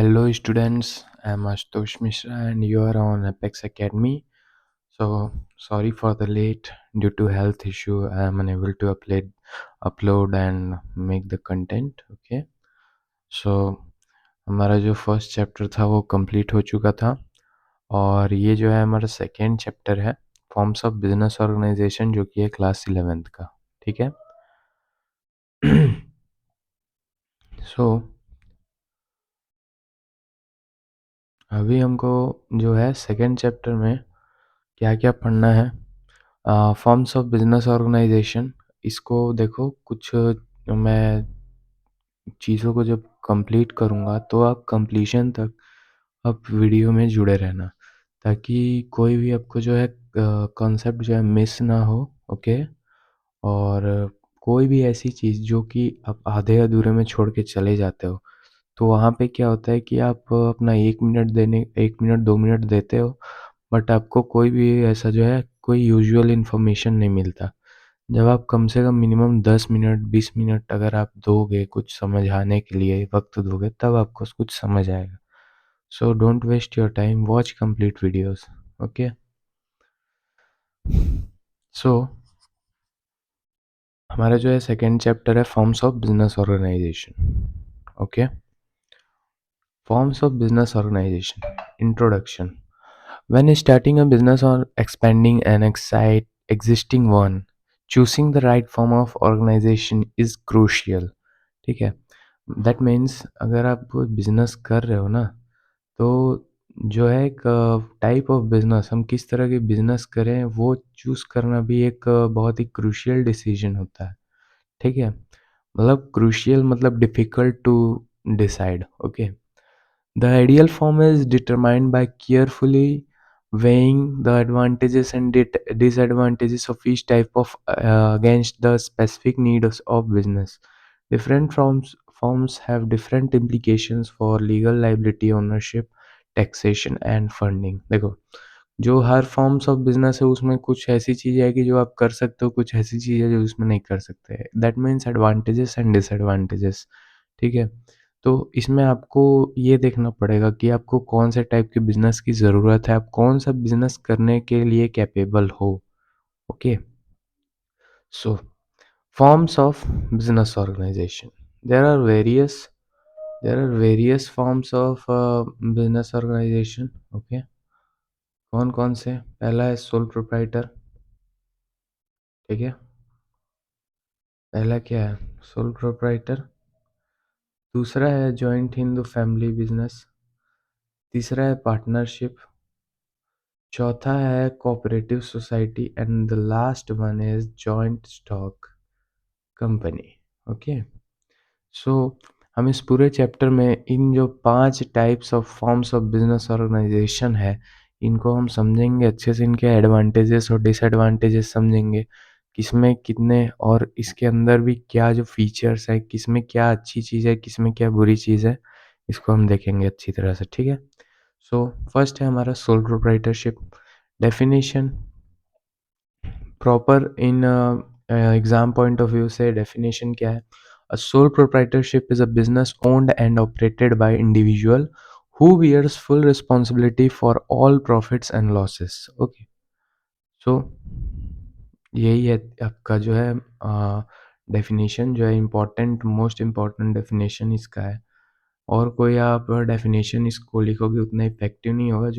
Hello students, I'm Ashutosh Mishra and you are on Apex Academy. So sorry for the late due to health issue. I am unable to upload and make the content. Okay. So हमारा जो first chapter था वो complete हो चुका था और ये जो है हमारा सेकेंड चैप्टर है फॉर्म्स ऑफ बिजनेस ऑर्गेनाइजेशन जो कि है क्लास 11th का. ठीक है. सो अभी हमको जो है सेकेंड चैप्टर में क्या क्या पढ़ना है. फॉर्म्स ऑफ बिजनेस ऑर्गेनाइजेशन, इसको देखो कुछ मैं चीज़ों को जब कंप्लीट करूँगा तो आप कंप्लीशन तक आप वीडियो में जुड़े रहना ताकि कोई भी आपको जो है कॉन्सेप्ट जो है मिस ना हो. ओके. और कोई भी ऐसी चीज़ जो कि आप आधे अधूरे में छोड़ के चले जाते हो तो वहाँ पे क्या होता है कि आप अपना 1 मिनट 2 मिनट देते हो बट आपको कोई भी ऐसा जो है कोई यूजुअल इन्फॉर्मेशन नहीं मिलता. जब आप कम से कम मिनिमम 10 मिनट 20 मिनट अगर आप दोगे कुछ समझाने के लिए वक्त दोगे तब आपको कुछ समझ आएगा. So don't waste your time, watch complete videos. Okay. So हमारा जो है सेकेंड चैप्टर है forms of business organisation. Okay. Forms of business organisation. Introduction. When starting a business or expanding an existing one, choosing the right form of organization is crucial. ठीक है. That means अगर आप business कर रहे हो ना तो जो है एक टाइप ऑफ बिजनेस, हम किस तरह के बिजनेस करें वो चूज़ करना भी एक बहुत ही क्रूशियल डिसीजन होता है. ठीक है. मतलब क्रूशियल मतलब difficult to decide. Okay. The ideal form is determined by carefully weighing the advantages and disadvantages of each type of against the specific needs of business. Different forms have different implications for legal liability, ownership, taxation and funding. देखो जो her forms of business है उसमें कुछ ऐसी चीज़ है कि जो आप कर सकते हो, कुछ ऐसी चीज़ है जो उसमें नहीं कर सकते. That means advantages and disadvantages. ठीक है. तो इसमें आपको ये देखना पड़ेगा कि आपको कौन से टाइप के बिज़नेस की ज़रूरत है, आप कौन सा बिज़नेस करने के लिए कैपेबल हो. Okay. So forms of business organisation. There are various there are various forms of business organisation. Okay. कौन कौन से? पहला है सोल प्रोप्राइटर. ठीक है. पहला क्या है? Sole proprietor. दूसरा है जॉइंट हिंदू फैमिली बिजनेस. तीसरा है पार्टनरशिप. चौथा है cooperative society and the last one is joint stock company. Okay. So हम इस पूरे चैप्टर में इन जो 5 types of forms of business organisation है इनको हम समझेंगे अच्छे से, इनके एडवांटेजेस और डिसएडवांटेजेस समझेंगे, किसमें कितने और इसके अंदर भी क्या जो फीचर्स है, किसमें क्या अच्छी चीज़ है, किसमें क्या बुरी चीज़ है, इसको हम देखेंगे अच्छी तरह से. ठीक है. सो फर्स्ट है हमारा sole proprietorship. Definition proper in exam point of view से डेफिनेशन क्या है? A sole proprietorship is a business owned and operated by individual who bears full responsibility for all profits and losses. Okay. So यही है आपका जो है definition जो है इम्पोर्टेंट, मोस्ट इम्पॉर्टेंट डेफिनेशन इसका है. और कोई आप डेफिनेशन इसको लिखोगे उतना इफेक्टिव नहीं होगा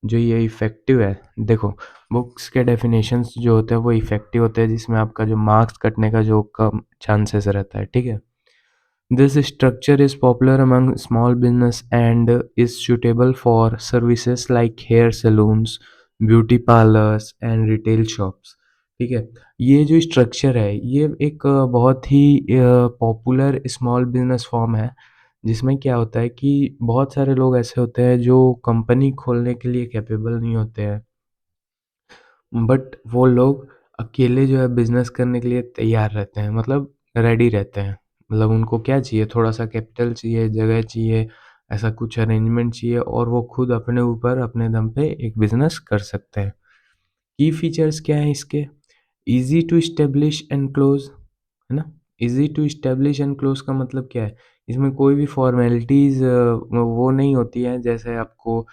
जो ये इफेक्टिव है. देखो बुक्स के डेफिनेशंस जो होते हैं वो इफेक्टिव होते हैं जिसमें आपका जो मार्क्स कटने का जो कम चांसेस रहता है. ठीक है. This structure is popular among small business and is suitable for services like hair salons, beauty parlours and retail shops. ठीक है. ये जो स्ट्रक्चर है ये एक बहुत ही पॉपुलर स्मॉल बिजनेस फॉर्म है जिसमें क्या होता है कि बहुत सारे लोग ऐसे होते हैं जो कंपनी खोलने के लिए कैपेबल नहीं होते हैं बट वो लोग अकेले जो है बिजनेस करने के लिए तैयार रहते हैं, मतलब रेडी रहते हैं. मतलब उनको क्या चाहिए? थोड़ा सा कैपिटल चाहिए, जगह चाहिए, ऐसा कुछ अरेंजमेंट चाहिए और वो खुद अपने ऊपर अपने दम पे एक बिजनेस कर सकते हैं. की फीचर्स क्या हैं इसके? Easy to establish and close, है ना. Easy to establish and close का मतलब क्या है? इसमें कोई भी फॉर्मेलिटीज़ वो नहीं होती हैं, जैसे आपको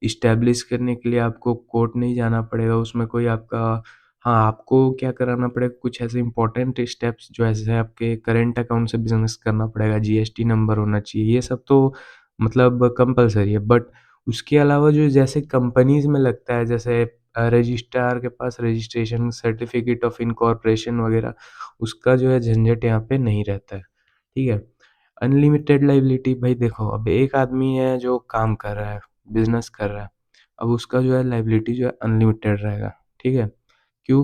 इस्टैब्लिश करने के लिए आपको कोर्ट नहीं जाना पड़ेगा, उसमें कोई आपका हाँ, आपको क्या कराना पड़ेगा, कुछ ऐसे इम्पोर्टेंट स्टेप्स जो ऐसे आपके करंट अकाउंट से बिज़नेस करना पड़ेगा, जीएसटी नंबर होना चाहिए, ये सब तो मतलब कंपल्सरी है। बट उसके अलावा जो जैसे कंपनीज़ में लगता है, जैसे रजिस्ट्रार के पास रजिस्ट्रेशन सर्टिफिकेट ऑफ इनकॉर्पोरेशन वगैरह, उसका जो है झंझट यहाँ पे नहीं रहता है, ठीक है। अनलिमिटेड लायबिलिटी, भाई देखो अब एक आदमी है जो काम कर रहा है, बिजनेस कर रहा है, अब उसका जो है लायबिलिटी जो है अनलिमिटेड रहेगा, ठीक है। क्यों?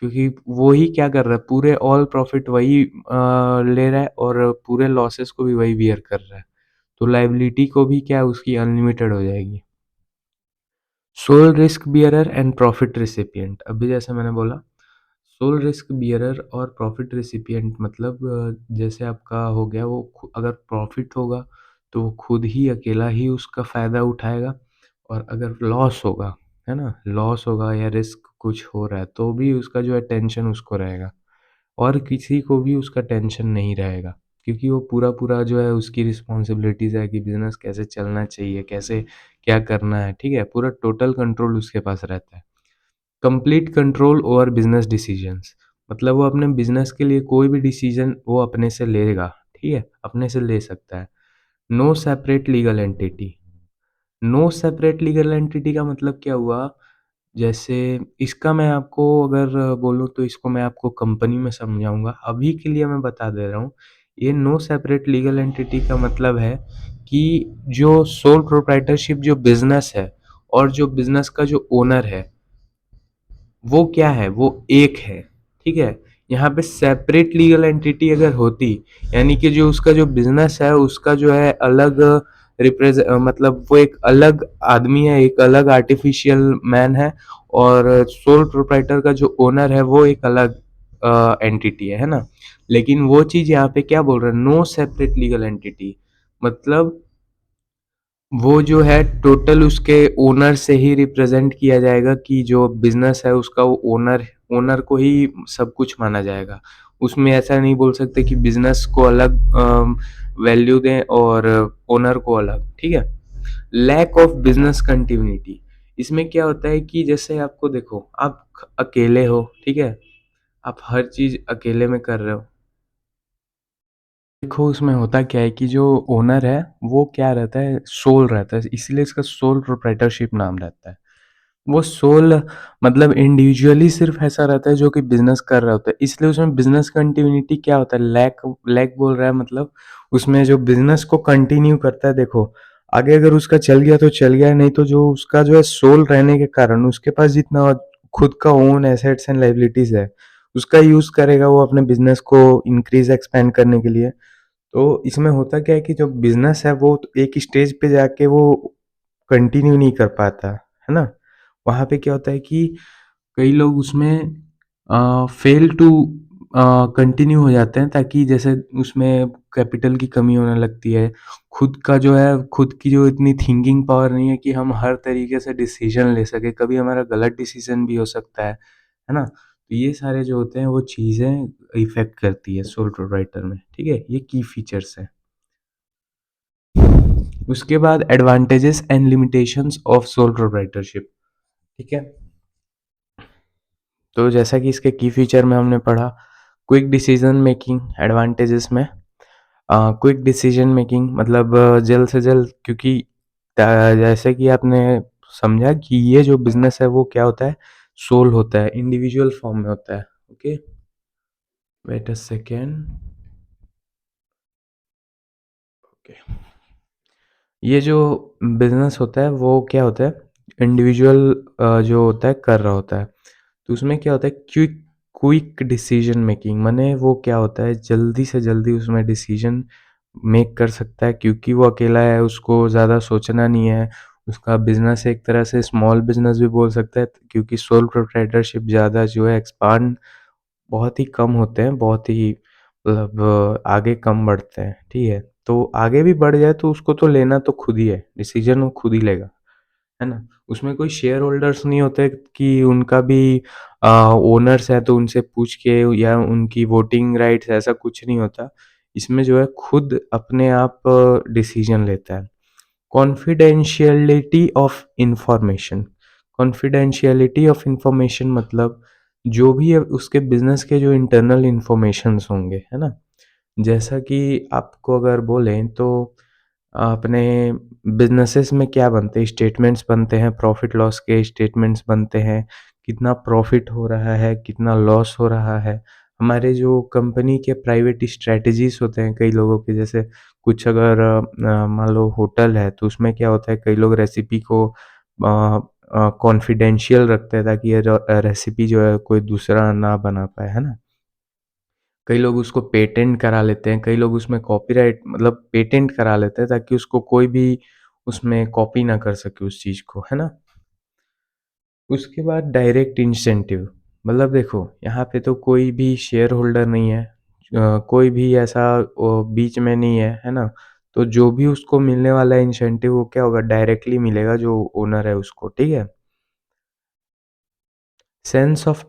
क्योंकि वो ही क्या कर रहा है, पूरे ऑल प्रॉफिट वही ले रहा है और पूरे लॉसेस को भी वही बियर कर रहा है, तो लायबिलिटी को भी क्या उसकी अनलिमिटेड हो जाएगी। Sole risk bearer and profit recipient, अभी जैसे मैंने बोला सोल रिस्क बियरर और प्रॉफिट रिसिपिएंट मतलब जैसे आपका हो गया वो अगर प्रॉफिट होगा तो वो खुद ही अकेला ही उसका फ़ायदा उठाएगा, और अगर लॉस होगा, है ना, लॉस होगा या रिस्क कुछ हो रहा है तो भी उसका जो है टेंशन उसको रहेगा, और किसी को भी उसका टेंशन नहीं रहेगा, क्योंकि वो पूरा जो है उसकी रिस्पॉन्सिबिलिटीज़ है कि बिज़नेस कैसे चलना चाहिए, कैसे क्या करना है, ठीक है, पूरा टोटल कंट्रोल उसके पास रहता है। Complete control over business decisions, मतलब वो अपने बिजनेस के लिए कोई भी डिसीजन वो अपने से लेगा, ठीक है, अपने से ले सकता है। No separate legal entity, no separate legal entity का मतलब क्या हुआ, जैसे इसका मैं आपको अगर बोलूँ तो इसको मैं आपको कंपनी में समझाऊंगा, अभी के लिए मैं बता दे रहा हूँ। ये नो सेपरेट लीगल एंटिटी का मतलब है कि जो सोल प्रोप्राइटरशिप जो बिजनेस है और जो बिजनेस का जो ओनर है वो क्या है, वो एक है, ठीक है। यहाँ पे सेपरेट लीगल एंटिटी अगर होती, यानी कि जो उसका जो बिजनेस है उसका जो है अलग मतलब वो एक अलग आदमी है, एक अलग आर्टिफिशियल मैन है, और सोल प्रोप्राइटर का जो ओनर है वो एक अलग एंटिटी है ना। लेकिन वो चीज यहाँ पे क्या बोल रहा है, नो सेपरेट लीगल एंटिटी, मतलब वो जो है टोटल उसके ओनर से ही रिप्रेजेंट किया जाएगा, कि जो बिजनेस है उसका वो ओनर ओनर को ही सब कुछ माना जाएगा। उसमें ऐसा नहीं बोल सकते कि बिजनेस को अलग वैल्यू दें और ओनर को अलग, ठीक है। लैक ऑफ बिजनेस कंटिन्यूटी, इसमें क्या होता है कि जैसे आपको देखो आप अकेले हो, ठीक है, आप हर चीज अकेले में कर रहे हो। देखो उसमें होता क्या है कि जो ओनर है वो क्या रहता है, सोल रहता है, इसलिए इसका सोल प्रोप्राइटरशिप नाम रहता है। वो सोल मतलब इंडिविजुअली सिर्फ ऐसा रहता है जो कि बिजनेस कर रहा होता है, इसलिए उसमें बिजनेस कंटिन्यूटी क्या होता है, लैक लैक बोल रहा है, मतलब उसमें जो बिजनेस को कंटिन्यू करता है, देखो आगे अगर उसका चल गया तो चल गया, नहीं तो जो उसका जो है सोल रहने के कारण उसके पास जितना खुद का ओन एसेट्स एंड लाइबिलिटीज है उसका यूज करेगा वो अपने बिजनेस को इंक्रीज एक्सपेंड करने के लिए। तो इसमें होता क्या है कि जो बिजनेस है वो तो एक स्टेज पे जाके वो कंटिन्यू नहीं कर पाता, है ना। वहाँ पे क्या होता है कि कई लोग उसमें फेल टू कंटिन्यू हो जाते हैं, ताकि जैसे उसमें कैपिटल की कमी होने लगती है, खुद का जो है खुद की जो इतनी थिंकिंग पावर नहीं है कि हम हर तरीके से डिसीजन ले सके, कभी हमारा गलत डिसीजन भी हो सकता है ना। तो ये सारे जो होते हैं वो चीज़ें इफेक्ट करती है सोल प्रोप्राइटर में, ठीक है, ये की फीचर्स है। उसके बाद advantages and limitations of sole proprietorship, ठीक है। तो जैसा कि इसके की फीचर में हमने पढ़ा, क्विक डिसीजन मेकिंग एडवांटेजेस में, क्विक डिसीजन मेकिंग मतलब जल्द से जल्द, क्योंकि जैसे कि आपने समझा कि ये जो बिजनेस है वो क्या होता है, सोल होता है, इंडिविजुअल फॉर्म में होता है। Okay, wait a second. Okay, ये जो बिजनेस होता है वो क्या होता है, इंडिविजुअल जो होता है कर रहा होता है, तो उसमें क्या होता है, क्विक क्विक डिसीजन मेकिंग, माने वो क्या होता है, जल्दी से जल्दी उसमें डिसीजन मेक कर सकता है, क्योंकि वो अकेला है, उसको ज़्यादा सोचना नहीं है। उसका बिजनेस एक तरह से स्मॉल बिजनेस भी बोल सकता है, क्योंकि सोल प्रोप्राइटरशिप ज़्यादा जो है एक्सपांड बहुत ही कम होते हैं, बहुत ही मतलब आगे कम बढ़ते हैं, ठीक है। तो आगे भी बढ़ जाए तो उसको तो लेना तो खुद ही है, डिसीजन वो खुद ही लेगा, है ना। उसमें कोई शेयर होल्डर्स नहीं होते कि उनका भी ओनर्स है तो उनसे पूछ के, या उनकी वोटिंग राइट्स, ऐसा कुछ नहीं होता। इसमें जो है खुद अपने आप डिसीजन लेता है। Confidentiality of information, confidentiality of information मतलब जो भी है उसके बिजनेस के जो इंटरनल इंफॉर्मेशंस होंगे, है ना? जैसा कि आपको अगर बोलें तो अपने बिज़नेसेस में क्या बनते हैं, स्टेटमेंट्स बनते हैं, प्रॉफ़िट लॉस के स्टेटमेंट्स बनते हैं, कितना प्रॉफ़िट हो रहा है, कितना लॉस हो रहा है। हमारे जो कंपनी के प्राइवेट स्ट्रैटेजीज़ होते हैं कई लोगों के, जैसे कुछ अगर मान लो होटल है तो उसमें क्या होता है, कई लोग रेसिपी को कॉन्फिडेंशियल रखते हैं ताकि ये रेसिपी जो है कोई दूसरा ना बना पाए, है ना? कई लोग उसको पेटेंट करा लेते हैं, कई लोग उसमें कॉपीराइट मतलब पेटेंट करा लेते हैं ताकि उसको कोई भी उसमें कॉपी ना कर सके उस चीज़ को, है ना? उसके बाद डायरेक्ट इंसेंटिव, मतलब देखो यहाँ पे तो कोई भी शेयर होल्डर नहीं है, कोई भी ऐसा बीच में नहीं है ना? तो जो भी उसको मिलने वाला है इंसेंटिव वो क्या होगा, डायरेक्टली मिलेगा जो ओनर है उसको, ठीक है? सेंस ऑफ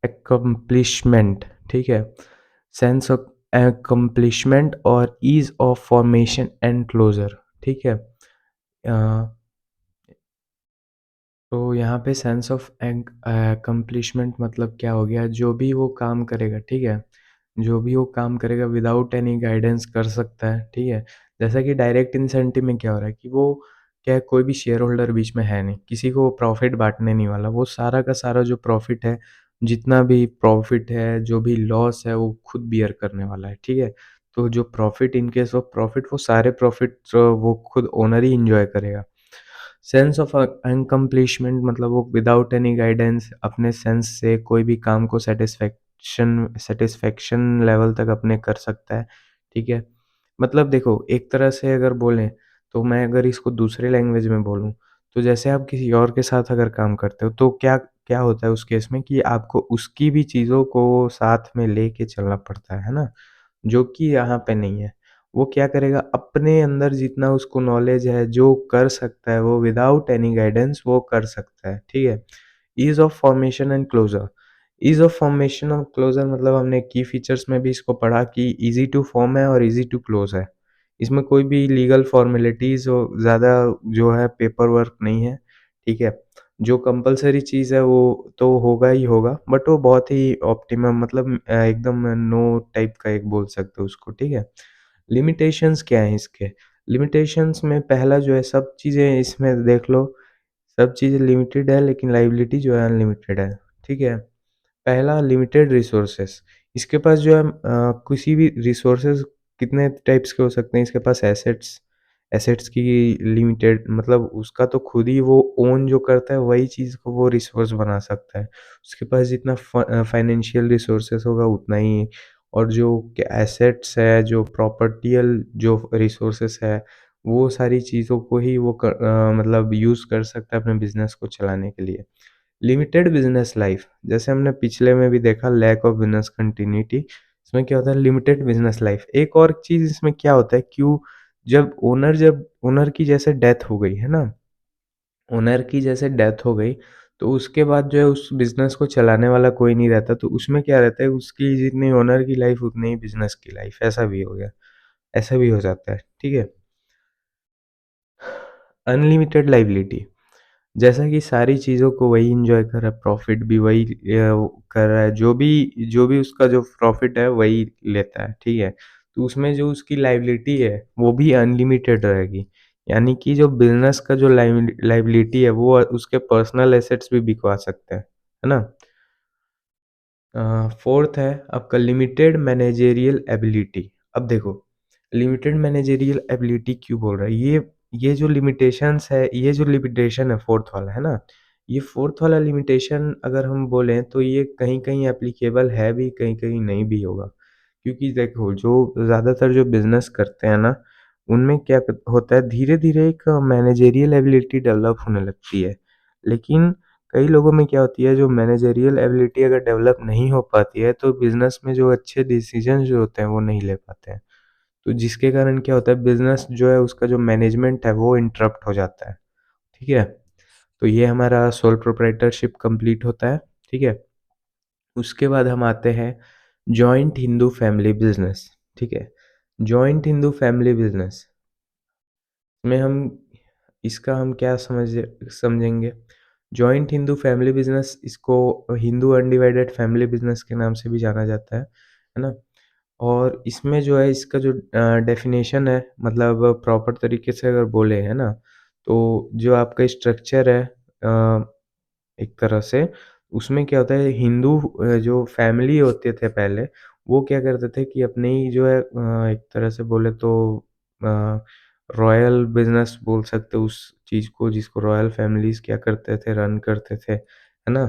accomplishment, ठीक है? सेंस ऑफ accomplishment और ease of formation and closure, ठीक है? अ, तो यहाँ पे सेंस ऑफ accomplishment मतलब क्या हो गया, जो भी वो काम करेगा, ठीक है? जो भी वो काम करेगा विदाउट एनी गाइडेंस कर सकता है, ठीक है? जैसा कि डायरेक्ट इंसेंटिव में क्या हो रहा है कि वो क्या है, कोई भी शेयर होल्डर बीच में है नहीं, किसी को प्रॉफ़िट बाँटने नहीं वाला, वो सारा का सारा जो प्रॉफ़िट है, जितना भी प्रॉफ़िट है, जो भी लॉस है, वो खुद बियर करने वाला है, ठीक है? तो जो profit in case of profit वो सारे प्रॉफ़िट्स वो खुद ओनर ही एन्जॉय करेगा। सेंस ऑफ अकम्प्लिशमेंट मतलब वो विदाउट एनी गाइडेंस अपने सेंस से कोई भी काम को सैटिस्फैक्शन लेवल तक अपने कर सकता है, ठीक है? मतलब देखो एक तरह से अगर बोलें तो मैं अगर इसको दूसरे लैंग्वेज में बोलूँ, तो जैसे आप किसी और के साथ अगर काम करते हो तो क्या क्या होता है उस केस में कि आपको उसकी भी चीज़ों को साथ में लेके चलना पड़ता है ना? जो कि यहाँ पे नहीं है। वो क्या करेगा, अपने अंदर जितना उसको नॉलेज है, जो कर सकता है वो विदाउट एनी गाइडेंस वो कर सकता है, ठीक है? Ease of formation and closure, ease of formation और क्लोज़र मतलब हमने की फीचर्स में भी इसको पढ़ा कि ईज़ी टू फॉर्म है और ईज़ी टू क्लोज़ है। इसमें कोई भी लीगल फॉर्मेलिटीज़ ज़्यादा जो है पेपर वर्क नहीं है, ठीक है? जो कंपल्सरी चीज़ है वो तो होगा ही होगा, बट वो बहुत ही ऑप्टिमम मतलब एकदम नो टाइप का एक बोल सकते हो उसको, ठीक है? लिमिटेशंस क्या हैं इसके? लिमिटेशंस में पहला जो है, सब चीज़ें इसमें देख लो, सब चीज़ें लिमिटेड है लेकिन लायबिलिटी जो है अनलिमिटेड है, ठीक है? पहला लिमिटेड रिसोर्सेस, इसके पास जो है किसी भी रिसोर्सेस कितने टाइप्स के हो सकते हैं, इसके पास एसेट्स, एसेट्स की लिमिटेड मतलब उसका तो खुद ही वो ओन जो करता है वही चीज़ को वो रिसोर्स बना सकता है। उसके पास जितना फाइनेंशियल रिसोर्सेस होगा उतना ही, और जो एसेट्स है, जो प्रॉपर्टियल जो रिसोर्सेस है, वो सारी चीज़ों को ही वो मतलब यूज़ कर सकता है अपने बिज़नेस को चलाने के लिए। लिमिटेड बिज़नेस लाइफ, जैसे हमने पिछले में भी देखा लैक ऑफ बिज़नेस कंटिन्यूटी, इसमें क्या होता है लिमिटेड बिज़नेस लाइफ। एक और चीज़ इसमें क्या होता है, क्यों जब ओनर की जैसे डेथ हो गई, है ना? ओनर की जैसे डेथ हो गई, तो उसके बाद जो है उस बिज़नेस को चलाने वाला कोई नहीं रहता, तो उसमें क्या रहता है, उसकी जितनी ओनर की लाइफ उतनी ही बिज़नेस की लाइफ, ऐसा भी हो गया, ऐसा भी हो जाता है, ठीक है? अनलिमिटेड लायबिलिटी, जैसा कि सारी चीज़ों को वही एन्जॉय कर रहा है, प्रॉफ़िट भी वही कर रहा है, जो भी उसका जो प्रॉफ़िट है वही लेता है, ठीक है? तो उसमें जो उसकी लायबिलिटी है, वो भी अनलिमिटेड रहेगी। यानी कि जो बिज़नेस का जो लायबिलिटी है, वो उसके पर्सनल एसेट्स भी बिकवा सकते हैं, है ना? फोर्थ है आपका लिमिटेड मैनेजेरियल एबिलिटी। अब देखो, लिमिटेड मैनेजेरियल एबिलिटी क्यों बोल रहा है? ये जो लिमिटेशंस है, ये जो लिमिटेशन है फोर्थ वाला, है ना? ये फोर्थ वाला लिमिटेशन अगर हम बोलें तो ये कहीं-कहीं एप्लीकेबल है भी, कहीं-कहीं नहीं भी होगा। क्योंकि देखो जो ज़्यादातर जो बिज़नेस करते हैं ना, उनमें क्या होता है, धीरे-धीरे एक मैनेजेरियल एबिलिटी डेवलप होने लगती है। लेकिन कई लोगों में क्या होती है, जो मैनेजेरियल एबिलिटी अगर डेवलप नहीं हो पाती है, तो बिज़नेस में जो अच्छे डिसीज़न जो होते हैं, वो नहीं ले पाते हैं। तो जिसके कारण क्या होता है, बिज़नेस जो है उसका जो मैनेजमेंट है, वो इंटरप्ट हो जाता है, ठीक है? तो ये हमारा सोल प्रोप्राइटरशिप कंप्लीट होता है, ठीक है? उसके बाद हम आते हैं जॉइंट हिंदू फैमिली बिज़नेस, ठीक है? जॉइंट हिंदू फैमिली बिजनेस में हम क्या समझेंगे। जॉइंट हिंदू फैमिली बिजनेस, इसको हिंदू अनडिवाइडेड फैमिली बिजनेस के नाम से भी जाना जाता है ना। और इसमें जो है इसका जो डेफिनेशन है, मतलब प्रॉपर तरीके से अगर बोले, है ना, तो जो आपका स्ट्रक्चर है एक तरह से, उसमें क्या होता है, हिंदू जो फैमिली होते थे पहले, वो क्या करते थे कि अपने ही जो है एक तरह से बोले तो रॉयल बिजनेस बोल सकते हो उस चीज़ को, जिसको रॉयल फैमिलीज़ क्या करते थे, रन करते थे, है ना।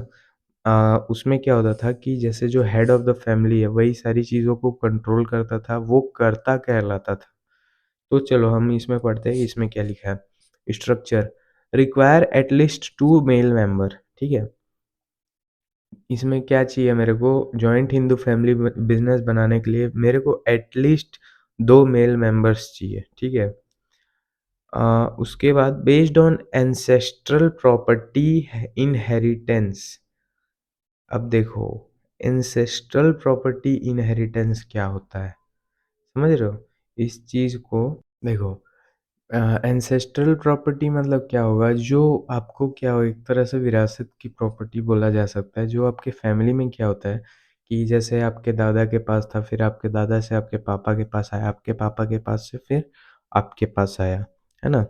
उसमें क्या होता था कि जैसे जो हेड ऑफ़ द फैमिली है, वही सारी चीज़ों को कंट्रोल करता था, वो कर्ता कहलाता था। तो चलो हम इसमें पढ़ते हैं कि इसमें क्या लिखा है। Structure require at least 2 male member, ठीक है? इसमें क्या चाहिए मेरे को, जॉइंट हिंदू फैमिली बिज़नेस बनाने के लिए मेरे को एट लीस्ट 2 मेल मेंबर्स चाहिए, ठीक है? उसके बाद based on ancestral property inheritance. अब देखो, एंसेस्ट्रल प्रॉपर्टी इनहेरिटेंस क्या होता है, समझ रहे हो इस चीज़ को? देखो, एंसेस्ट्रल प्रॉपर्टी मतलब क्या होगा, जो आपको क्या हो, एक तरह से विरासत की प्रॉपर्टी बोला जा सकता है, जो आपके फैमिली में क्या होता है कि जैसे आपके दादा के पास था, फिर आपके दादा से आपके पापा के पास आया, आपके पापा के पास से फिर आपके पास आया, है ना?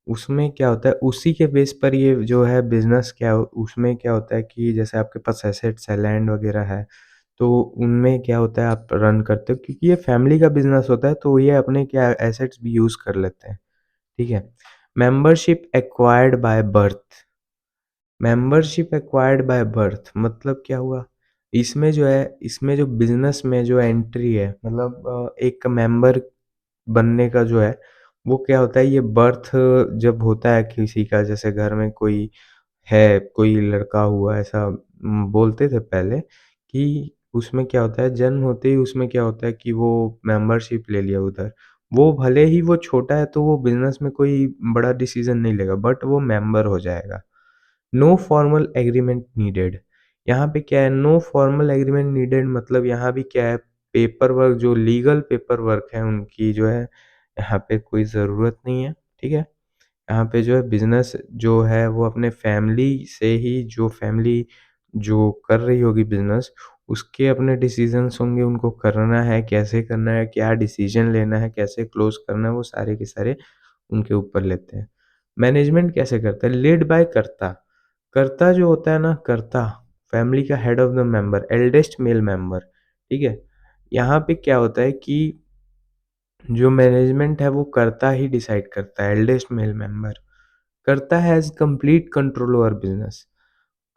उसमें क्या होता है, उसी के बेस पर ये जो है बिज़नेस उसमें क्या होता है कि जैसे आपके पास एसेट्स है, लैंड वगैरह है, तो उनमें क्या होता है आप रन करते हो, क्योंकि ये फैमिली का बिज़नेस होता है, तो ये अपने क्या एसेट्स भी यूज़ कर लेते हैं, ठीक है? Membership acquired by birth. Membership acquired by birth मतलब क्या हुआ? इसमें जो बिज़नेस में जो एंट्री है, मतलब एक मेंबर बनने का जो है, वो क्या होता है, ये बर्थ जब होता है किसी का, जैसे घर में कोई लड़का हुआ, ऐसा बोलते थे पहले कि उसमें क्या होता है, जन्म होते ही उसमें क्या होता है कि वो मेंबरशिप ले लिया उधर। वो भले ही वो छोटा है, तो वो बिज़नेस में कोई बड़ा डिसीज़न नहीं लेगा, बट वो मेंबर हो जाएगा। No formal agreement needed. यहाँ पे क्या है, नो फॉर्मल एग्रीमेंट नीडेड मतलब यहाँ भी क्या है, पेपर वर्क, जो लीगल पेपर वर्क है उनकी जो है, यहाँ पे कोई ज़रूरत नहीं है, ठीक है? यहाँ पे जो है बिज़नेस जो है वो अपने फैमिली से ही, जो फैमिली जो कर रही होगी बिज़नेस, उसके अपने डिसीज़न्स होंगे, उनको करना है, कैसे करना है, क्या डिसीज़न लेना है, कैसे क्लोज़ करना है, वो सारे के सारे उनके ऊपर लेते हैं। मैनेजमेंट कैसे करता है? लीड बाय कर्ता। कर्ता जो होता है ना, कर्ता, फैमिली का head of the member, eldest male member, ठीक है? यहाँ पे क्या होता है कि जो मैनेजमेंट है वो कर्ता ही डिसाइड करता है, एल्डेस्ट मेल मेंबर। कर्ता has complete control over business.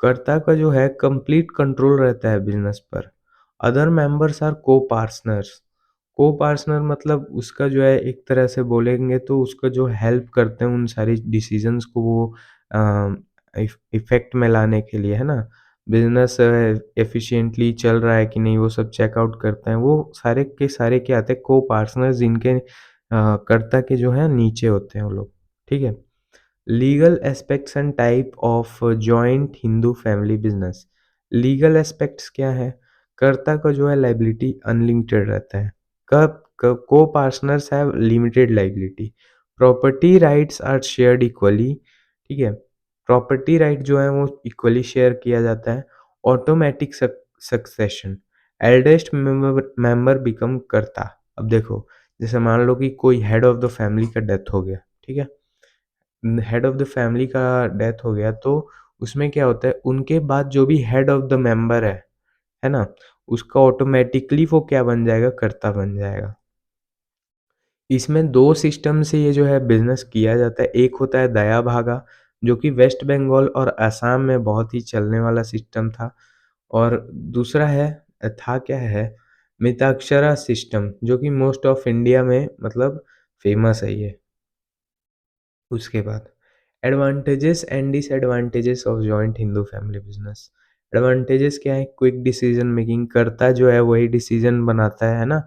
कर्ता का जो है कंप्लीट कंट्रोल रहता है बिज़नेस पर। Other members are co-partners. Co-partner मतलब उसका जो है एक तरह से बोलेंगे तो उसका जो हेल्प करते हैं उन सारी डिसीज़न्स को वो अ, इफ़ेक्ट में लाने के लिए, है ना? बिज़नेस एफ़िशिएंटली चल रहा है कि नहीं, वो सब चेक आउट करते हैं। वो सारे के सारे क्या आते हैं, को-पार्टनर्स जिनके कर्ता के जो है नीचे होते हैं वो लोग, ठीक है? Legal aspects and type of joint Hindu family business. Legal aspects क्या है, कर्ता का जो है लाइबिलिटी अनलिमिटेड रहता है, कब को partners have limited liability. Property rights are shared equally, ठीक है? प्रॉपर्टी राइट जो है वो इक्वली शेयर किया जाता है। Automatic succession, eldest member become कर्ता। अब देखो, जैसे मान लो कि कोई हेड ऑफ द फैमिली का डेथ हो गया, ठीक है? हेड ऑफ़ द फैमिली का डेथ हो गया, तो उसमें क्या होता है, उनके बाद जो भी हेड ऑफ़ द मेंबर है ना? उसका ऑटोमैटिकली वो क्या बन जाएगा, कर्ता बन जाएगा। इसमें 2 सिस्टम से ये जो है बिज़नेस किया जाता है। एक होता है दया भागा, जो कि वेस्ट बंगाल और असम में बहुत ही चलने वाला सिस्टम था, और दूसरा था क्या है, मिताक्षरा सिस्टम, जो कि मोस्ट ऑफ इंडिया में मतलब फ़ेमस है ये। उसके बाद advantages and disadvantages of joint Hindu family business. Advantages क्या है, क्विक डिसीजन मेकिंग, करता जो है वही डिसीजन बनाता है ना,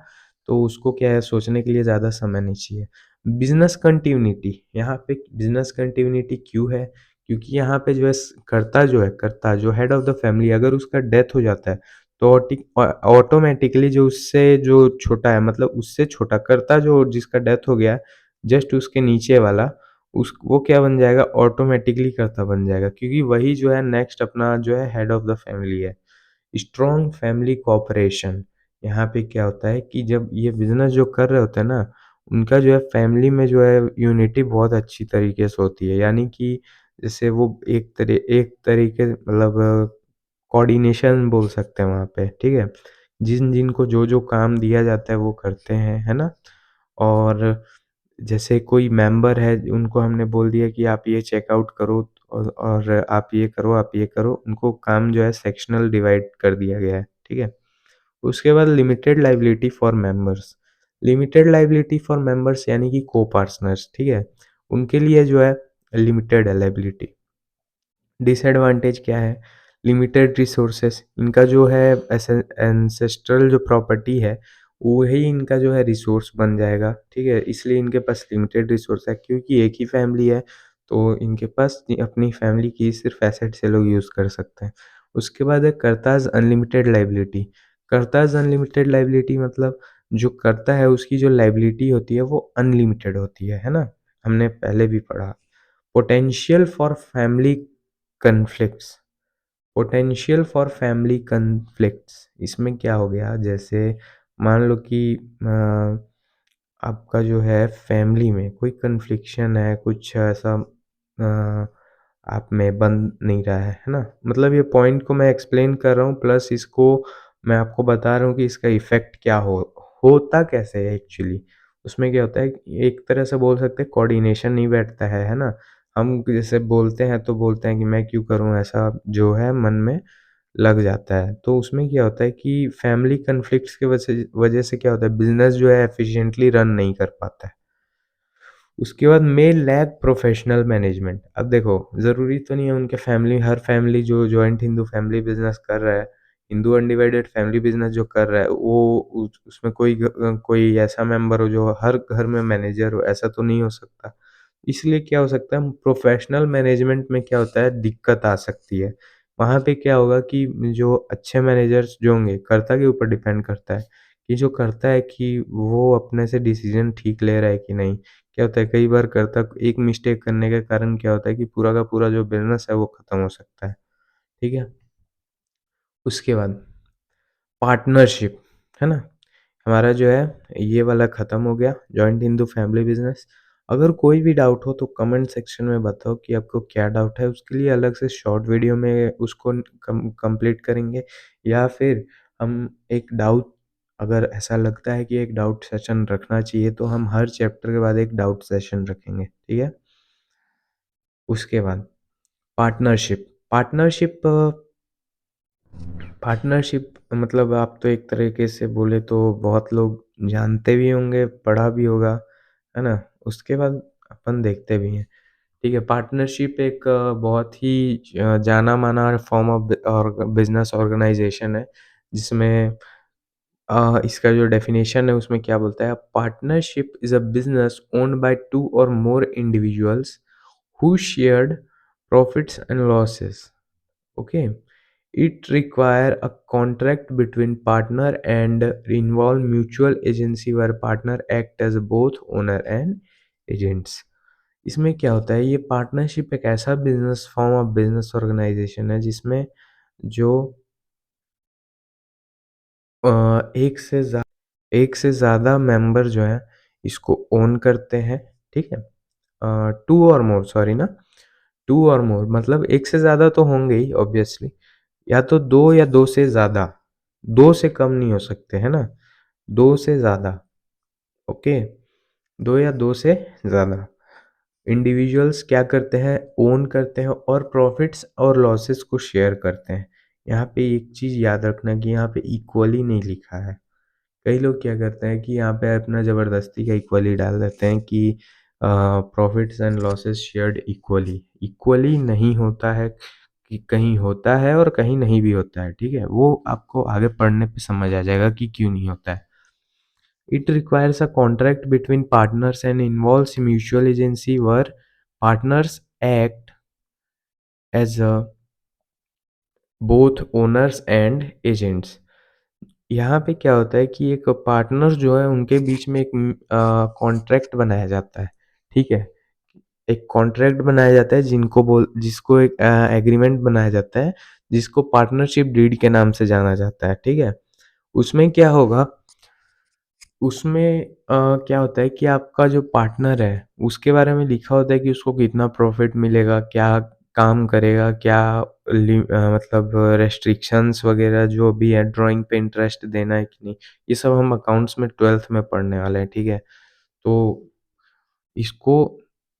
तो उसको क्या है, सोचने के लिए ज़्यादा समय नहीं चाहिए। बिजनेस कंटिन्यूटी, यहाँ पे बिजनेस कंटिन्यूटी क्यों है, क्योंकि यहाँ पे जो है कर्ता जो है, कर्ता जो हेड ऑफ द फैमिली, अगर उसका डेथ हो जाता है तो ऑटोमेटिकली जो उससे जो छोटा है, मतलब उससे छोटा कर्ता जो जिसका डेथ हो गया, जस्ट उसके नीचे वाला, उस वो क्या बन जाएगा, ऑटोमेटिकली कर्ता बन जाएगा, क्योंकि वही जो है नेक्स्ट अपना जो है हेड ऑफ द फैमिली है। स्ट्रॉन्ग फैमिली कोऑपरेशन, यहाँ पे क्या होता है कि जब ये बिजनेस जो कर रहे होते हैं ना, उनका जो है फैमिली में जो है यूनिटी बहुत अच्छी तरीके से होती है, यानी कि जैसे वो एक तरीके मतलब कोऑर्डिनेशन बोल सकते हैं वहाँ पे, ठीक है? जिनको जो काम दिया जाता है वो करते हैं, है ना? और जैसे कोई मेंबर है, उनको हमने बोल दिया कि आप ये चेकआउट करो और आप ये करो, आप ये करो, उनको काम जो है सेक्शनल डिवाइड कर दिया गया है, ठीक है? उसके बाद limited liability for members. Limited liability for members यानी कि को-पार्टनर्स, ठीक है? उनके लिए जो है लिमिटेड है लायबिलिटी। डिसएडवांटेज क्या है? लिमिटेड रिसोर्सेस, इनका जो है एंसेस्ट्रल जो प्रॉपर्टी है, वही इनका जो है रिसोर्स बन जाएगा, ठीक है? इसलिए इनके पास लिमिटेड रिसोर्स है, क्योंकि एक ही फैमिली है, तो इनके पास अपनी फैमिली की सिर्फ एसेट से लोग यूज़ कर सकते हैं। उसके बाद है कर्ताज़ अनलिमिटेड लायबिलिटी। कर्ताज़ अनलिमिटेड लायबिलिटी मतलब जो कर्ता है उसकी जो लायबिलिटी होती है वो अनलिमिटेड होती है ना? हमने पहले भी पढ़ा। Potential for family conflicts. Potential for family conflicts, इसमें क्या हो गया, जैसे मान लो कि आपका जो है फैमिली में कोई कन्फ्लिक्शन है, कुछ ऐसा आप में बन नहीं रहा है ना? मतलब ये पॉइंट को मैं एक्सप्लेन कर रहा हूँ, प्लस इसको मैं आपको बता रहा हूँ कि इसका इफ़ेक्ट क्या होता कैसे है एक्चुअली। उसमें क्या होता है, एक तरह से बोल सकते हैं कोऑर्डिनेशन नहीं बैठता है ना? हम जैसे बोलते हैं तो बोलते हैं कि मैं क्यों करूँ ऐसा, जो है मन में लग जाता है। तो उसमें क्या होता है कि फैमिली कॉन्फ्लिक्ट्स की वजह वजह से क्या होता है, बिज़नेस जो है एफ़िशिएंटली रन नहीं कर पाता है। उसके बाद मे लैक प्रोफ़ेशनल मैनेजमेंट। अब देखो, ज़रूरी तो नहीं है उनके फैमिली, हर फैमिली जो जॉइंट हिंदू फैमिली बिज़नेस कर रहा है, हिंदू अनडिवाइडेड फैमिली बिज़नेस जो कर रहा है, वो उसमें कोई ऐसा मेंबर हो जो हर घर में मैनेजर हो, ऐसा तो नहीं हो सकता। इसलिए क्या हो सकता है, प्रोफ़ेशनल मैनेजमेंट में क्या होता है, दिक्कत आ सकती है। वहाँ पे क्या होगा कि जो अच्छे मैनेजर्स जो होंगे, कर्ता के ऊपर डिपेंड करता है कि जो करता है कि वो अपने से डिसीज़न ठीक ले रहा है कि नहीं। क्या होता है, कई बार कर्ता एक मिस्टेक करने के कारण क्या होता है कि पूरा का पूरा जो बिज़नेस है वो ख़त्म हो सकता है, ठीक है? उसके बाद पार्टनरशिप, है ना? हमारा जो है ये वाला ख़त्म हो गया, जॉइंट हिंदू फैमिली बिज़नेस। अगर कोई भी डाउट हो तो कमेंट सेक्शन में बताओ कि आपको क्या डाउट है, उसके लिए अलग से शॉर्ट वीडियो में उसको कंप्लीट करेंगे, या फिर हम एक डाउट, अगर ऐसा लगता है कि एक डाउट सेशन रखना चाहिए तो हम हर चैप्टर के बाद एक डाउट सेशन रखेंगे, ठीक है? उसके बाद पार्टनरशिप। पार्टनरशिप पार्टनरशिप मतलब आप तो एक तरीके से बोले तो बहुत लोग जानते भी होंगे, पढ़ा भी होगा, है ना? उसके बाद अपन देखते भी हैं, ठीक है? पार्टनरशिप एक बहुत ही जाना-माना फॉर्म ऑफ और बिज़नेस ऑर्गेनाइज़ेशन है, जिसमें इसका जो डेफिनेशन है उसमें क्या बोलता है, partnership is a business owned by 2 or more individuals who shared profits and losses, okay? It require a contract between partner and involve mutual agency where partner act as both owner and agents। इसमें क्या होता है, ये partnership एक ऐसा business form of business organisation है जिसमें जो एक से ज़्यादा मेंबर जो हैं इसको ओन करते हैं, ठीक है? 2 और मोर, सॉरी ना, 2 और मोर मतलब एक से ज़्यादा तो होंगे ही ऑब्वियसली, या तो 2 या 2 से ज़्यादा, 2 से कम नहीं हो सकते, है ना? 2 से ज़्यादा, ओके? 2 या 2 से ज़्यादा इंडिविजुअल्स क्या करते हैं, ओन करते हैं और प्रॉफिट्स और लॉसेस को शेयर करते हैं। यहाँ पे एक चीज़ याद रखना कि यहाँ पे इक्वली नहीं लिखा है। कई लोग क्या करते हैं कि यहाँ पे अपना ज़बरदस्ती का इक्वली डाल देते हैं कि profits and losses shared equally. Equally नहीं होता है, कि कहीं होता है और कहीं नहीं भी होता है, ठीक है? वो आपको आगे पढ़ने पे समझ आ जाएगा कि क्यों नहीं होता है। It requires a contract between partners and involves mutual agency where partners act as both owners and agents। यहाँ पे क्या होता है कि एक पार्टनर जो है उनके बीच में एक कॉन्ट्रैक्ट बनाया जाता है, ठीक है? एक कॉन्ट्रैक्ट बनाया जाता है जिसको एक एग्रीमेंट बनाया जाता है, जिसको पार्टनरशिप डीड के नाम से जाना जाता है, ठीक है? उसमें क्या होगा, उसमें क्या होता है कि आपका जो पार्टनर है, उसके बारे में लिखा होता है कि उसको कितना प्रॉफ़िट मिलेगा, क्या काम करेगा, मतलब रेस्ट्रिक्शंस वग़ैरह जो भी है, ड्राइंग पे इंटरेस्ट देना है कि नहीं, ये सब हम अकाउंट्स में 12th में पढ़ने वाले हैं, ठीक है? तो इसको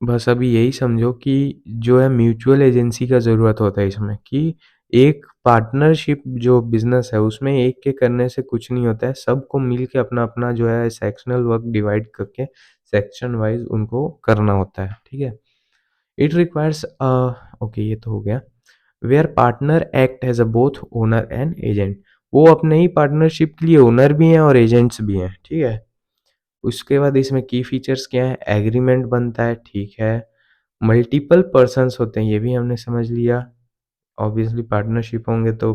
बस अभी यही समझो कि जो है म्यूचुअल एजेंसी का ज़रूरत होता है इसमें कि एक पार्टनरशिप जो बिज़नेस है उसमें एक के करने से कुछ नहीं होता है, सबको मिल के अपना-अपना जो है सेक्शनल वर्क डिवाइड करके सेक्शन वाइज़ उनको करना होता है, ठीक है? इट रिक्वायर्स ओके ये तो हो गया। Where partner act as a both owner and agent, वो अपने ही पार्टनरशिप के लिए ओनर भी हैं और एजेंट्स भी हैं, ठीक है? उसके बाद इसमें की फीचर्स क्या है, एग्रीमेंट बनता है, ठीक है। मल्टीपल पर्सन्स होते हैं, ये भी हमने समझ लिया। ऑब्वियसली पार्टनरशिप होंगे तो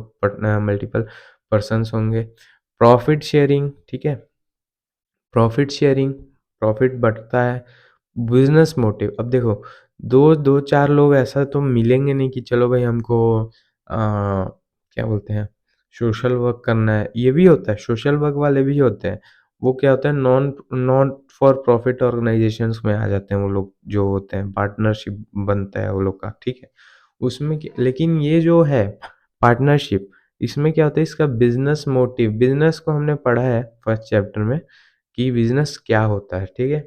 मल्टीपल पर्सन्स होंगे। प्रॉफिट शेयरिंग, ठीक है। प्रॉफिट शेयरिंग, प्रॉफिट बँटता है। बिज़नेस मोटिव, अब देखो 2-4 लोग ऐसा तो मिलेंगे नहीं कि चलो भाई हमको क्या बोलते हैं, सोशल वर्क करना है, ये भी होता है, सोशल वर्क वाले भी होते हैं। वो क्या होता है, नॉट फॉर प्रॉफिट ऑर्गनाइज़ेशंस में आ जाते हैं वो लोग जो होते हैं, पार्टनरशिप बनता है वो लोग का, ठीक है। उसमें क्या, लेकिन ये जो है पार्टनरशिप, इसमें क्या होता है, इसका बिज़नेस मोटिव, बिज़नेस को हमने पढ़ा है फर्स्ट चैप्टर में कि बिज़नेस क्या होता है, ठीक है?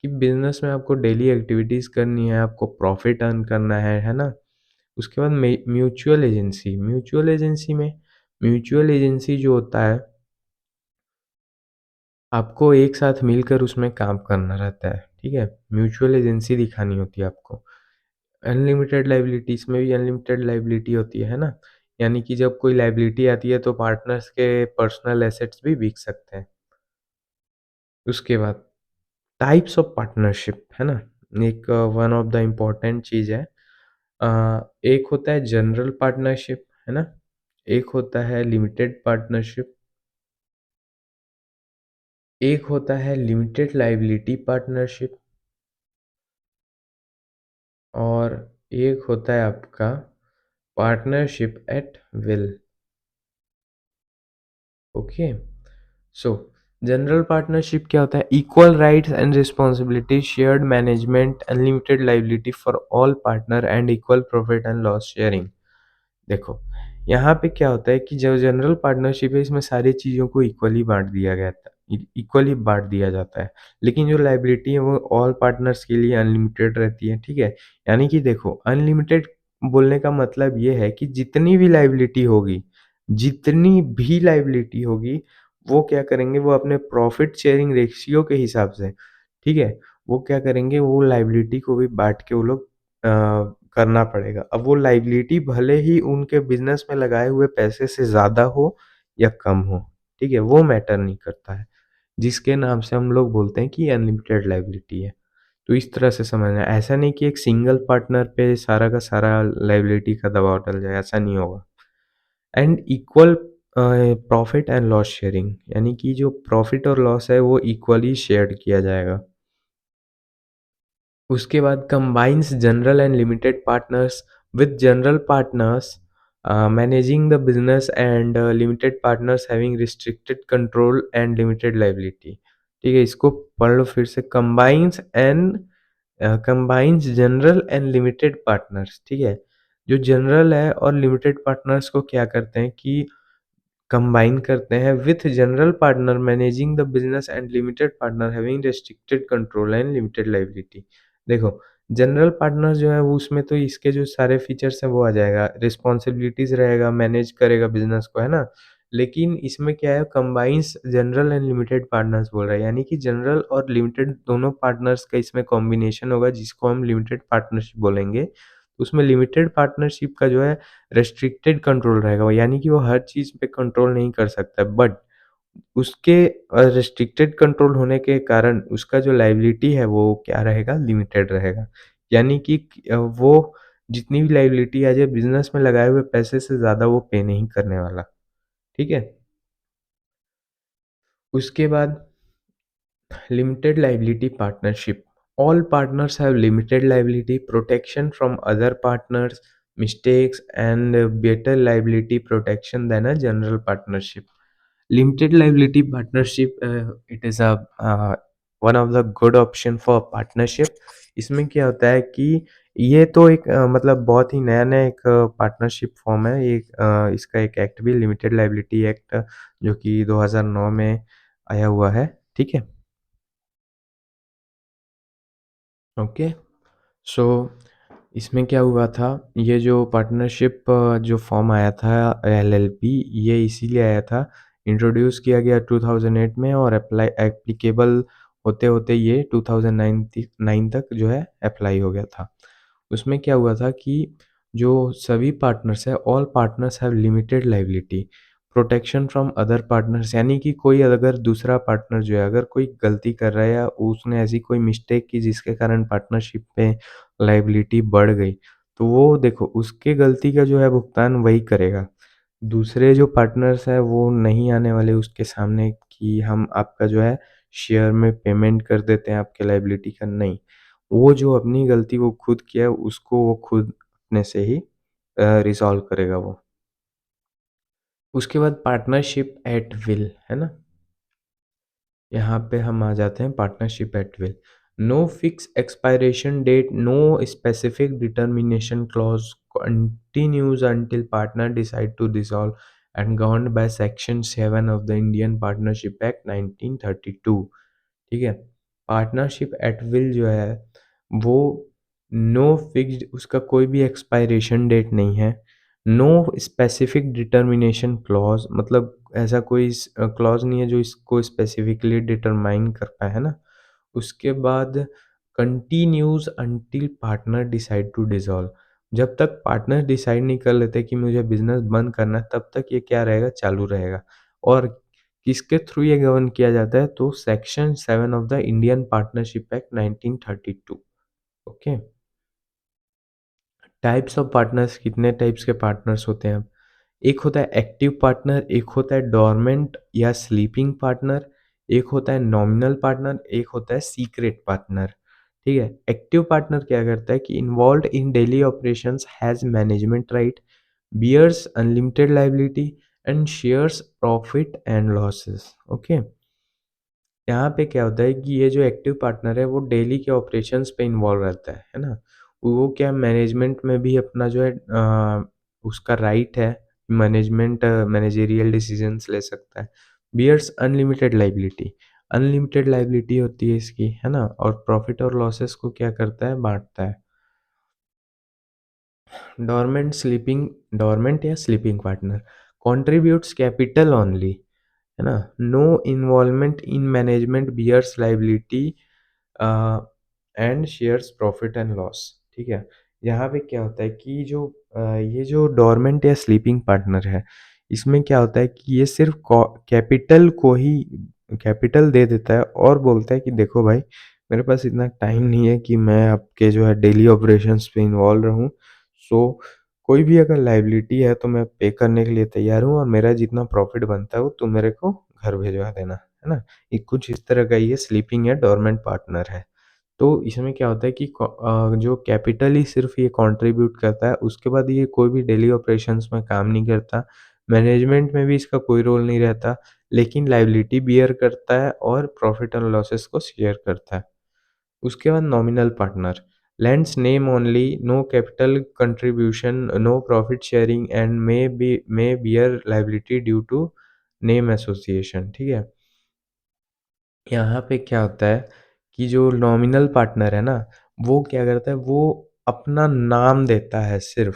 कि बिज़नेस में आपको डेली एक्टिविटीज़ करनी है, आपको प्रॉफ़िट अर्न करना है ना? उसके बाद म्यूचुअल एजेंसी जो होता है, आपको एक साथ मिलकर उसमें काम करना रहता है, ठीक है? म्यूचुअल एजेंसी दिखानी होती है आपको। अनलिमिटेड लायबिलिटी, इसमें भी अनलिमिटेड लायबिलिटी होती है ना? यानी कि जब कोई लायबिलिटी आती है तो पार्टनर्स के पर्सनल एसेट्स भी बिक सकते हैं। उसके बाद टाइप्स ऑफ पार्टनरशिप, है ना? एक वन ऑफ द इम्पोर्टेंट चीज़ है। एक होता है जनरल पार्टनरशिप, है ना? एक होता है लिमिटेड पार्टनरशिप, एक होता है लिमिटेड लायबिलिटी पार्टनरशिप और एक होता है आपका partnership at will, okay? So general partnership क्या होता है, equal rights and responsibility, shared management, unlimited liability for all partner and equal profit and loss sharing. देखो, यहाँ पे क्या होता है कि जो जनरल पार्टनरशिप है इसमें सारी चीज़ों को इक्वली बाँट दिया जाता है। लेकिन जो लायबिलिटी है वो ऑल पार्टनर्स के लिए अनलिमिटेड रहती है, ठीक है? यानी कि देखो, अनलिमिटेड बोलने का मतलब ये है कि जितनी भी लायबिलिटी होगी, वो क्या करेंगे, वो अपने प्रॉफिट शेयरिंग रेशियो के हिसाब से, ठीक है? वो क्या करेंगे, वो लायबिलिटी को भी बाँट के वो लोग करना पड़ेगा। अब वो लायबिलिटी भले ही उनके बिज़नेस में लगाए हुए पैसे से ज़्यादा हो या कम हो, ठीक है? वो मैटर नहीं करता है। जिसके नाम से हम लोग बोलते हैं कि अनलिमिटेड लायबिलिटी है। तो इस तरह से समझना है, ऐसा नहीं कि एक सिंगल पार्टनर पे सारा का सारा लायबिलिटी का दबाव डल जाए, ऐसा नहीं होगा। And equal profit and loss sharing, यानी कि जो प्रॉफिट और लॉस है वो इक्वली शेयर्ड किया जाएगा। उसके बाद combines general and limited partners with general partners managing the business and limited partners having restricted control and limited liability, ठीक है? इसको पढ़ लो फिर से, combines general and limited partners, ठीक है? जो जनरल है और लिमिटेड पार्टनर्स को क्या करते हैं कि कंबाइन करते हैं with general partner managing the business and limited partner having restricted control and limited liability. देखो, जनरल पार्टनर जो है वो उसमें तो इसके जो सारे फीचर्स हैं वो आ जाएगा, रिस्पॉन्सिबिलिटीज रहेगा, मैनेज करेगा बिजनेस को, है ना? लेकिन इसमें क्या है, combines general and limited partners बोल रहा है, यानी कि जनरल और लिमिटेड दोनों पार्टनर्स का इसमें कॉम्बिनेशन होगा जिसको हम लिमिटेड पार्टनरशिप बोलेंगे। उसमें लिमिटेड पार्टनरशिप का जो है रेस्ट्रिक्टेड कंट्रोल रहेगा, यानी कि वो हर चीज़ पे कंट्रोल नहीं कर सकता, बट उसके रेस्ट्रिक्टेड कंट्रोल होने के कारण उसका जो लायबिलिटी है वो क्या रहेगा, लिमिटेड रहेगा। यानी कि वो जितनी भी लायबिलिटी आ जाए, बिज़नेस में लगाए हुए पैसे से ज़्यादा वो पे नहीं करने वाला, ठीक है? उसके बाद limited liability partnership. All partners have limited liability protection from other partners, mistakes, and better liability protection than a general partnership. Limited liability partnership, it is a one of the good option for partnership. इसमें क्या होता है कि ये तो एक मतलब बहुत ही नया-नया एक पार्टनरशिप फॉर्म है। ये इसका एक एक्ट भी लिमिटेड लायबिलिटी एक्ट जो कि 2009 में आया हुआ है, ठीक है? ओके। सो इसमें क्या हुआ था, ये जो पार्टनरशिप जो फॉर्म आया था एलएलपी, ये इसीलिए आया था, इंट्रोड्यूस किया गया 2008 में और अप्लाई एप्लीकेबल होते-होते ये 2009 तक जो है अप्लाई हो गया था। उसमें क्या हुआ था कि जो सभी पार्टनर्स हैं, all partners have limited liability, protection from other partners, यानी कि कोई अगर दूसरा पार्टनर जो है, अगर कोई गलती कर रहा है या उसने ऐसी कोई मिस्टेक की जिसके कारण पार्टनरशिप में लायबिलिटी बढ़ गई, तो वो देखो उसके गलती का जो है भुगतान वही करेगा। दूसरे जो पार्टनर्स हैं वो नहीं आने वाले उसके सामने कि हम आपका जो है शेयर में पेमेंट कर देते हैं आपके लायबिलिटी का, नहीं। वो जो अपनी गलती वो खुद किया है उसको वो खुद अपने से ही रिज़ॉल्व करेगा वो। उसके बाद पार्टनरशिप एट विल, है ना? यहाँ पे हम आ जाते हैं partnership at will. No fix expiration date, no specific determination clause, continues until partner decide to dissolve and governed by section 7 of the Indian partnership act 1932। ठीक है? पार्टनरशिप एट विल जो है वो नो फिक्स्ड, उसका कोई भी expiration date नहीं है। नो स्पेसिफिक डिटर्मिनेशन क्लॉज, मतलब ऐसा कोई क्लॉज नहीं है जो इसको स्पेसिफिकली डिटरमाइन कर पाए, है ना? उसके बाद continues until partner decide to dissolve, जब तक पार्टनर डिसाइड नहीं कर लेते कि मुझे बिजनेस बंद करना है तब तक ये क्या रहेगा, चालू रहेगा। और किसके थ्रू ये गवर्न किया जाता है, तो section 7 of the Indian partnership act 1932। Okay. Types of partners, कितने टाइप्स के पार्टनर्स होते हैं? एक होता है एक्टिव पार्टनर, एक होता है डोरमेंट या स्लीपिंग पार्टनर, एक होता है नॉमिनल पार्टनर, एक होता है सीक्रेट पार्टनर। ठीक है? एक्टिव पार्टनर क्या करता है कि involved in daily operations, has management right, bears unlimited liability and shares profit and losses. Okay. यहाँ पे क्या होता है कि ये जो एक्टिव पार्टनर है वो डेली के ऑपरेशंस पे इन्वॉल्व रहता है ना? वो क्या मैनेजमेंट में भी अपना जो है उसका राइट है, मैनेजरियल डिसीजंस ले सकता है। Bears unlimited liability, unlimited liability होती है इसकी, है ना? और प्रॉफिट और लॉसेस को क्या करता है, बाँटता है। डोरमेंट या sleeping partner contributes capital only, है ना? No involvement in management, bears liability and shares profit and loss. ठीक है? यहाँ पे क्या होता है कि जो ये जो डोरमेंट या स्लीपिंग पार्टनर है, इसमें क्या होता है कि ये सिर्फ कैपिटल को ही कैपिटल दे देता है और बोलता है कि देखो भाई, मेरे पास इतना टाइम नहीं है कि मैं आपके जो है डेली ऑपरेशंस पे इन्वॉल्व रहूँ। सो कोई भी अगर लायबिलिटी है तो मैं पे करने के लिए तैयार हूँ और मेरा जितना प्रॉफिट बनता है वो तुम मेरे को घर भिजवा देना, है ना? ये कुछ इस तरह का ये स्लीपिंग या डोरमेंट पार्टनर है। तो इसमें क्या होता है कि जो कैपिटल ही सिर्फ़ ये कंट्रीब्यूट करता है, उसके बाद ये कोई भी डेली ऑपरेशंस में काम नहीं करता, मैनेजमेंट में भी इसका कोई रोल नहीं रहता, लेकिन लायबिलिटी बियर करता है और प्रॉफिट एंड लॉसेस को शेयर करता है। उसके बाद nominal partner, lends name only, no capital contribution, no profit sharing and may bear liability due to name association. ठीक है? यहाँ पे क्या होता है कि जो नॉमिनल पार्टनर है ना, वो क्या करता है, वो अपना नाम देता है सिर्फ़,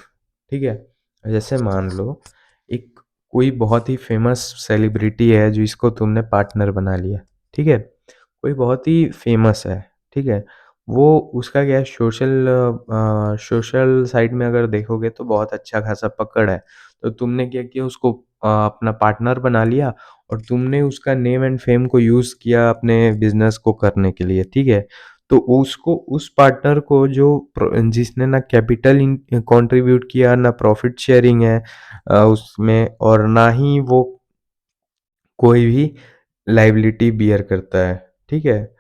ठीक है? जैसे मान लो एक कोई बहुत ही फ़ेमस सेलिब्रिटी है जिसको तुमने पार्टनर बना लिया, ठीक है? कोई बहुत ही फ़ेमस है, ठीक है? वो उसका क्या है, सोशल साइड में अगर देखोगे तो बहुत अच्छा खासा पकड़ है। तो तुमने क्या किया, उसको अपना पार्टनर बना लिया और तुमने उसका नेम एंड फेम को यूज़ किया अपने बिज़नेस को करने के लिए, ठीक है? तो उसको, उस पार्टनर को जो जिसने ना कैपिटल कंट्रीब्यूट किया, ना प्रॉफिट शेयरिंग है उसमें, और ना ही वो कोई भी लायबिलिटी बियर करता है, ठीक है।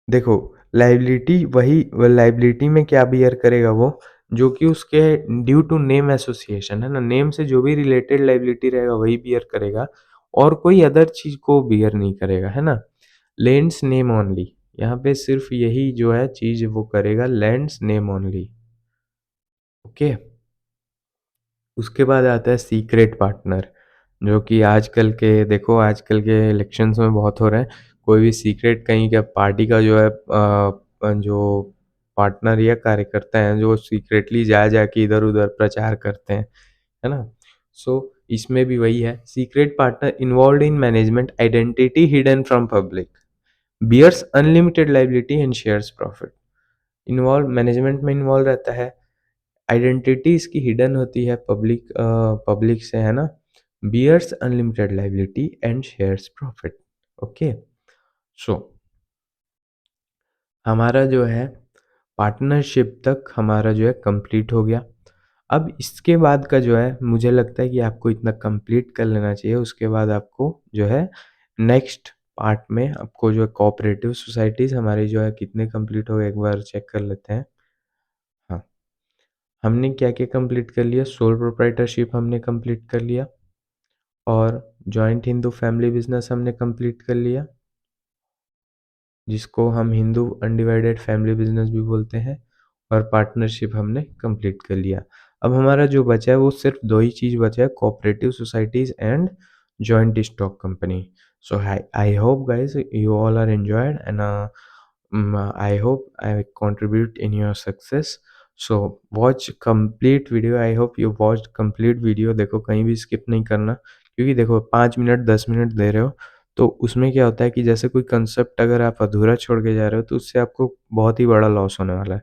देखो, लायबिलिटी में क्या बियर करेगा वो, जो कि उसके ड्यू टू नेम एसोसिएशन है ना, नेम से जो भी रिलेटेड लायबिलिटी रहेगा वही बियर करेगा, और कोई अदर चीज को बियर नहीं करेगा, है ना। लेंड्स नेम ओनली, यहाँ पे सिर्फ यही जो है चीज वो करेगा, लेंड्स नेम ओनली। ओके। उसके बाद आता है सीक्रेट पार्टनर, जो कि आजकल के देखो, आजकल के इलेक्शंस में बहुत हो रहे हैं। कोई भी सीक्रेट कहीं का पार्टी का जो है जो पार्टनर या कार्यकर्ता हैं जो सीक्रेटली जा जाके इधर उधर प्रचार करते हैं, है ना। सो इसमें भी वही है, secret partner involve in management identity hidden from public, bears unlimited liability and shares profit. Involve management में इन्वॉल्व रहता है, आइडेंटिटी इसकी हिडन होती है पब्लिक से, है ना। Bears unlimited liability and shares profit. Okay. So हमारा जो है पार्टनरशिप तक हमारा जो है कंप्लीट हो गया। अब इसके बाद का जो है मुझे लगता है कि आपको इतना कंप्लीट कर लेना चाहिए। उसके बाद आपको जो है नेक्स्ट पार्ट में आपको जो है कोऑपरेटिव सोसाइटीज़ हमारी जो है कितने कंप्लीट हो गए एक बार चेक कर लेते हैं। हाँ, हमने क्या क्या कंप्लीट कर लिया, सोल प्रोप्राइटरशिप हमने कंप्लीट कर लिया, और जॉइंट हिंदू फैमिली बिजनेस हमने कंप्लीट कर लिया, जिसको हम हिंदू अनडिवाइडेड फैमिली बिजनेस भी बोलते हैं, और पार्टनरशिप हमने कंप्लीट कर लिया। अब हमारा जो बचा है वो सिर्फ दो ही चीज़ बचा है, cooperative societies and joint stock company. So I hope guys you all are enjoyed, and I hope I contribute in your success. So watch complete video. I hope you watched complete video. देखो कहीं भी skip नहीं करना, क्योंकि देखो 5 minute 10 minute दे रहे हो तो उसमें क्या होता है कि जैसे कोई कंसेप्ट अगर आप अधूरा छोड़ के जा रहे हो तो उससे आपको बहुत ही बड़ा लॉस होने वाला है,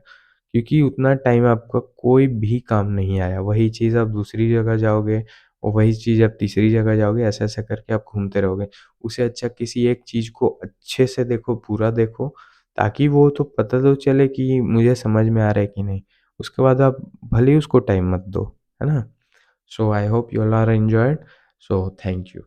क्योंकि उतना टाइम आपका कोई भी काम नहीं आया। वही चीज़ आप दूसरी जगह जाओगे, और वही चीज़ आप तीसरी जगह जाओगे, ऐसा ऐसा करके आप घूमते रहोगे। उससे अच्छा किसी एक चीज़ को अच्छे से देखो, पूरा देखो, ताकि वो तो पता तो चले कि मुझे समझ में आ रहा है कि नहीं। उसके बाद आप भले ही उसको टाइम मत दो, है ना। So I hope you all are enjoyed. So thank you.